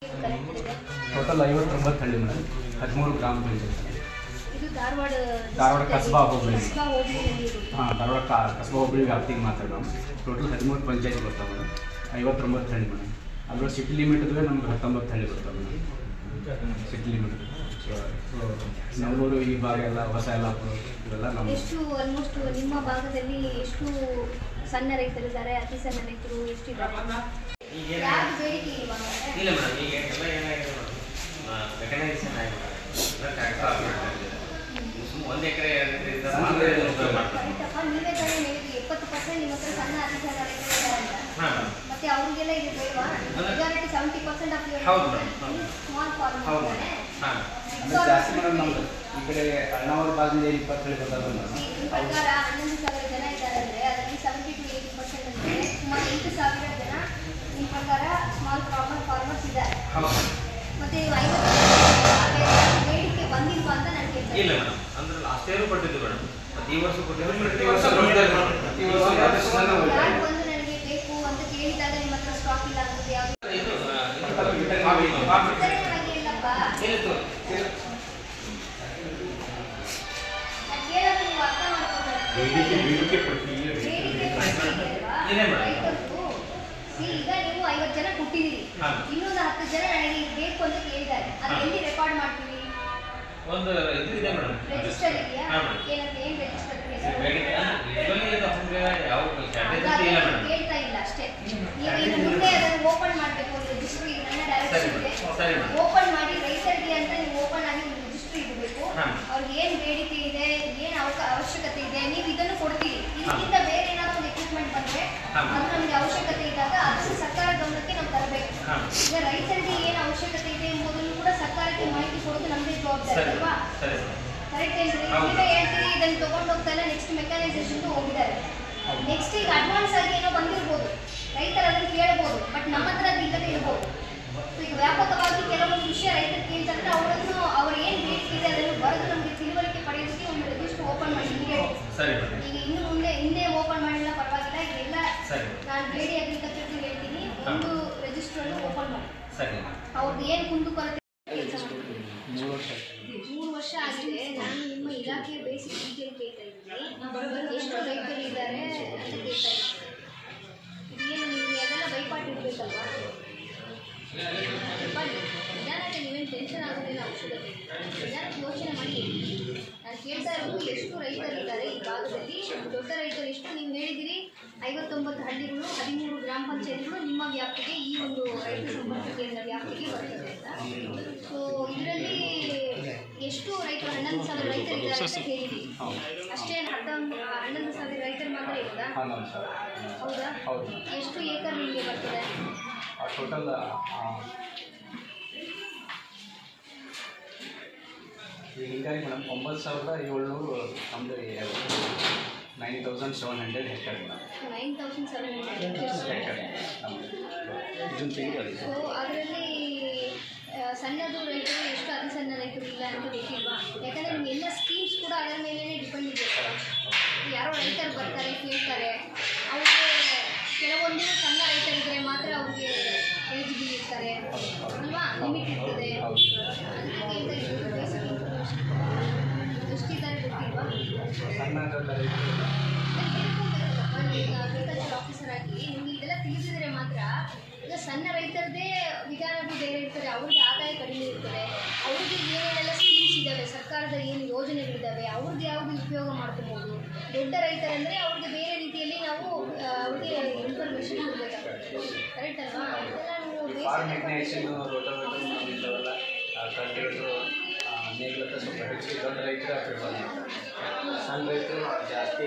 Total 59 ಹಳ್ಳಿ madam, 13 ಗ್ರಾಮಗಳಿದೆ. ಇದು ಧಾರವಾಡ ಕಸ್ಬಾ ಹೋಬಳಿ. ಹಾಂ, ಧಾರವಾಡ ಕಸ್ಬಾ ಹೋಬಳಿ ವ್ಯಾಪ್ತಿಗೆ ಮಾತ್ರ ಮೇಡಮ್. ಟೋಟಲ್ 13 ಪಂಚಾಯತ್ ಬರ್ತಾವೆ ಮೇಡಮ್, 59 ಹಳ್ಳಿ ಮೇಡಮ್. ಅದರಲ್ಲಿ ಸಿಟಿ ಲಿಮಿಟ್ ಇದ್ದರೆ ನಮ್ಗೆ 19 ಹಳ್ಳಿ ಬರ್ತಾವೆ ಮೇಡಮ್, ಸಿಟಿ ಲಿಮಿಟ್. ನಮ್ಮೂರು ಈ ಭಾಗ ಎಲ್ಲ ಹೊಸ ಯಲ್ಲಾಪುರ ಇವೆಲ್ಲ ನಮ್ಮ. ಎಷ್ಟು ಆಲ್ಮೋಸ್ಟ್ ನಿಮ್ಮ ಭಾಗದಲ್ಲಿ ಎಷ್ಟು ಸಣ್ಣ ರೈತರಿದ್ದಾರೆ, ಅತಿ ಸಣ್ಣ ರೈತರು ಎಷ್ಟಿದ್ದಾರೆ? ಯಾರು ಬೇಡಿಕೆ ಇಲ್ಲ ಮೇಡಮ್. ಈಗ ಎಲ್ಲ ಏನಾಗಿದೆ ಮೆಕನೈಸೇಷನ್ ಆಗಿದೆ, ಒಂದು ಎಕರೆ ನೀವೇ ತಾನೇ ಹೇಳಿದ್ರಿ 70% ನಿಮ್ಮ ಹತ್ರ ಸಣ್ಣ ಅತಿ ಸಣ್ಣ ರೈತರು ಇದ್ದಾರೆ ಅಂತ. ಮತ್ತೆ ಅವ್ರಿಗೆಲ್ಲ ಇದು ಬೇಡವಾ? ಮೆಜಾರಿಟಿ 70% ಆಫ್ ಸ್ಮಾಲ್ ಫಾರ್ಮರ್ಸ್ ಜಾಸ್ತಿ ಮೇಡಮ್. ನಮ್ಮದು ಈ ಕಡೆ ಅಣ್ಣಾವರ ಭಾಗದಿಂದ 20 ಹಳ್ಳಿ ಬರ್ತಾರೆ ಮೇಡಮ್. ಈ ಪ್ರಕಾರ 11,000 ಜನ ಇದ್ದಾರೆ ಅಂದರೆ ಅದರಲ್ಲಿ 70 to 80% ಅಂದರೆ ಸುಮಾರು 8,000 ಜನ ನಿಮ್ಮ ಪ್ರಕಾರ ಸ್ಮಾಲ್ ಫಾರ್ಮರ್ಸ್ ಇದ್ದಾರೆ. ಮತ್ತೆ 50 ಬೇಡಿಕೆ ಬಂದಿಲ್ವಾ ಅಂತ ನಾನು ಕೇಳ್ತೀನಿ. ಇಲ್ಲ ಮೇಡಮ್, ಅಂದ್ರೆ ಲಾಸ್ಟ್ ಇಯರ್ ಕೊಟ್ಟಿದ್ದು ಮೇಡಮ್, ಈ ವರ್ಷ ಕೊಟ್ಟಿದ್ದು. ಯಾರು ಬಂದು ನನಗೆ ಬೇಕು ಅಂತ ಕೇಳಿದಾಗ ನಿಮ್ಮ ಹತ್ರ ಸ್ಟಾಕ್ ಇಲ್ಲ ಅನ್ನೋದು ಯಾವುದು ಇಲ್ಲಪ್ಪ. ನಾನು ಕೇಳೋದು ನೀವು ಅರ್ಥ ಮಾಡ್ಕೊಬೇಕು. ಈಗ ನೀವು 50 ಜನ ಕೊಟ್ಟಿದ್ದೀರಿ, ಇನ್ನೊಂದು 10 ಜನ ನನಗೆ ಬೇಕು ಅಂತ ಕೇಳಿದ್ದಾರೆ. ಅದು ಎಲ್ಲಿ ರೆಕಾರ್ಡ್ ಮಾಡ್ತೀವಿ? ಒಂದು ಇದು ಇದೆ ಮೇಡಮ್, ರಿಜಿಸ್ಟರ್ ಇದೆಯಾ? ಏನಂತ ಏನು ರಿಜಿಸ್ಟರ್ ಕೇಳ್ತಾ ಇಲ್ಲ ಅಷ್ಟೇ. ನೀವು ಇನ್ನು ಮುಂದೆ ಅದನ್ನು ಓಪನ್ ಮಾಡಬೇಕು. ಒಂದು ರಿಜಿಸ್ಟರ್ ಈಗ ನನ್ನ ಡೈರೆಕ್ಷನ್ ಇದೆ, ಓಪನ್ ಮಾಡಿ ರೈತರಿಗೆ ಅಂತ ನೀವು ಓಪನ್ ಆಗಿ ಒಂದು ರಿಜಿಸ್ಟರ್ ಇಡಬೇಕು. ಅವ್ರಿಗೆ ಏನು ಬೇಡಿಕೆ ಇದೆ, ಏನು ಅವಶ್ಯಕತೆ ಇದೆ, ನೀವು ಇದನ್ನು ಕೊಡ್ತೀರಿ. ಇದಕ್ಕಿಂತ ಬೇರೆ ಏನಾದರೂ ಒಂದು ಎಕ್ವಿಪ್ಮೆಂಟ್ ಬಂದರೆ ಅದು ನಮಗೆ ಅವಶ್ಯಕತೆ ಇದ್ದಾಗ ಅದನ್ನು ಸರ್ಕಾರ ಗಮನಕ್ಕೆ ನಾವು ತರಬೇಕು. ಈಗ ರೈತರಿಗೆ ಏನು ಅವಶ್ಯಕತೆ ಇದೆ ಎಂಬುದನ್ನು ಕೂಡ ಸರ್ಕಾರಕ್ಕೆ ಮಾಹಿತಿ ಕೊಡೋದು ನಮ್ಮದೇ ಜವಾಬ್ದಾರಿ ಅಲ್ವಾ? ಕರೆಕ್ಟ್ ಏನ್ರಿ? ನೀವೇ ಹೇಳ್ತೀರಿ ಇದನ್ನು ತೊಗೊಂಡು ಹೋಗ್ತಾ ಇಲ್ಲ, ನೆಕ್ಸ್ಟ್ ಮೆಕಾನೈಸೇಷನ್ಗೆ ಹೋಗಿದ್ದಾರೆ. ನೆಕ್ಸ್ಟ್ ಈಗ ಅಡ್ವಾನ್ಸ್ ಆಗಿ ಏನೋ ಬಂದಿರ್ಬೋದು, ರೈತರು ಅದನ್ನು ಕೇಳ್ಬೋದು, ಬಟ್ ನಮ್ಮ ಹತ್ರ ಅದು ಇಲ್ಲದೆ ಇರ್ಬೋದು. ಈಗ ವ್ಯಾಪಕವಾಗಿ ಕೆಲವೊಂದು ವಿಷಯ ರೈತರು ಕೇಳ್ತಾರೆ, ಅವರನ್ನು ಅವ್ರು ಏನು ಬೇಡಿಕೆ ಇದೆ ಅದನ್ನು ಬರೆದು ನಮಗೆ ತಿಳುವಳಿಕೆ ಪಡೆಯೋದಕ್ಕೆ ಒಂದು ರಿಜಿಸ್ಟರ್ ಓಪನ್ ಮಾಡಿ ಈಗ ಇನ್ನು ಮುಂದೆ ಹಿಂದೆ ಓಪನ್ ಮಾಡಿಲ್ಲ ಪರವಾಗಿಲ್ಲ. ಇದೆಲ್ಲ ನಾನು ಬೇಡಿ ಅಗ್ರಿಕಲ್ಚರ್ಗೆ ಹೇಳ್ತೀನಿ, ಒಂದು ರಿಜಿಸ್ಟರ್ ಓಪನ್ ಮಾಡಿ. ಅವ್ರದ್ದು ಏನು ಕುಂದುಕೊರತೆ ಕೆಲಸ ಮಾಡ್ತೀವಿ. 3 ವರ್ಷ ಆಗಿದೆ. ನಾನು ನಿಮ್ಮ ಇಲಾಖೆ ಬೇಸಿಕ್ ಡೀಟೇಲ್ ಕೇಳ್ತಾ ಇದ್ದೀನಿ, ಎಷ್ಟು ರೈತರು ಇದ್ದಾರೆ ಅಂತ ಕೇಳ್ತಾ ಇದ್ದೀನಿ. ಇದೇನು ನಿಮಗೆ ಅದೆಲ್ಲ ಬೈಪಾಟ್ ಇರಬೇಕಲ್ವಾ? ನಿಧಾನಕ್ಕೆ ನೀವೇನು ಟೆನ್ಷನ್ ಆಗೋದೇನು ಅವಶ್ಯಕತೆ ಇಲ್ಲ, ನಿಧಾನಕ್ಕೆ ಯೋಚನೆ ಮಾಡಿ. ನಾನು ಕೇಳ್ತಾ ಇರೋದು ಎಷ್ಟು ರೈತರಿದ್ದಾರೆ ಈ ಭಾಗದಲ್ಲಿ, ದೊಡ್ಡ ರೈತರು ಎಷ್ಟು? ನೀವು ಹೇಳಿದಿರಿ 59 ಹಳ್ಳಿಗಳು, 13 ಗ್ರಾಮ ಪಂಚಾಯತ್ಗಳು ನಿಮ್ಮ ವ್ಯಾಪ್ತಿಗೆ, ಈ ಒಂದು ರೈತ ಸಂಪರ್ಕ ಕೇಂದ್ರ ವ್ಯಾಪ್ತಿಗೆ ಬರ್ತದೆ ಅಂತ. ಸೊ ಇದರಲ್ಲಿ ಎಷ್ಟು ರೈತರು? 11,000 ರೈತರಿದ್ದಾರೆ ಅಂತ ಹೇಳಿದ್ರಿ ಅಷ್ಟೇ. 11,000 ರೈತರು ಮಾತ್ರ ಇರೋದಾ? ಹೌದಾ? ಎಷ್ಟು ಏಕರ್ ನಿಮಗೆ ಬರ್ತದೆ ಟೋಟಲ್? ಈಗ ಹಿಂಗಾಗಿ ಮೇಡಮ್ 9,700 ನಮ್ಮದು 9,700 ಹೆಕ್ಟೇರ್ ಮೇಡಮ್. 9,700 ಹೆಕ್ಟೇರ್. ಸೊ ಅದರಲ್ಲಿ ಸಣ್ಣದು ರೈತರು ಎಷ್ಟು, ಅತಿ ಸಣ್ಣ ರೈತರು ಇಲ್ಲ ಅಂತ ಗೊತ್ತಿಲ್ವಾ? ಯಾಕಂದರೆ ನಿಮ್ಗೆ ಎಲ್ಲ ಸ್ಕೀಮ್ಸ್ ಕೂಡ ಅದರ ಮೇಲೇ ಡಿಪೆಂಡ್ ಇದೆ. ಯಾರೋ ರೈತರು ಬರ್ತಾರೆ ಕೇಳ್ತಾರೆ, ಅವ್ರಿಗೆ ಕೆಲವೊಂದು ಸಣ್ಣ ರೈತರಿದ್ದರೆ ಮಾತ್ರ ಅವ್ರಿಗೆ ಎಲಿಜಿಬಲ್ ಇರ್ತಾರೆ ಅಲ್ವಾ? ಲಿಮಿಟ್ ಇರ್ತದೆ. ಅದಕ್ಕೆ ಕೇಳ್ತಾ ಇರೋದು ಬೇಸಿಕ್ ಇನ್ಫಾರ್ಮೇಷನ್ ಎಷ್ಟಿದ್ದಾರೆ ಗೊತ್ತಿಲ್ವಾ? ಈಗ ಅಗ್ರಿಕಲ್ಚರ್ ಆಫೀಸರ್ ಆಗಿ ನಿಮಗೆ ಇದೆಲ್ಲ ತಿಳಿದಿದ್ರೆ ಮಾತ್ರ. ಈಗ ಸಣ್ಣ ರೈತರದೇ ವಿಧಾನಗಳು ಬೇರೆ ಇರ್ತದೆ, ಅವ್ರಿಗೆ ಆದಾಯ ಕಡಿಮೆ ಇರ್ತದೆ, ಅವ್ರಿಗೆ ಏನೇನೆಲ್ಲ ಸ್ಕೀಮ್ಸ್ ಇದ್ದಾವೆ, ಸರ್ಕಾರದ ಏನು ಯೋಜನೆಗಳಿದ್ದಾವೆ, ಅವ್ರಿಗೆ ಯಾವುದು ಉಪಯೋಗ ಮಾಡ್ಕೋಬೋದು. ದೊಡ್ಡ ರೈತರಂದರೆ ಅವ್ರಿಗೆ ಬೇರೆ ರೀತಿಯಲ್ಲಿ ನಾವು ಅವ್ರಿಗೆ ಇನ್ಫಾರ್ಮೇಷನ್ ಕೊಡಬೇಕಾಗ್ತದೆ. ಕರೆಕ್ಟ್ ಅಲ್ವಾ? ಇದೆಲ್ಲ ನೀವು ಸಣ್ಣ ರೈತರು ಜಾಸ್ತಿ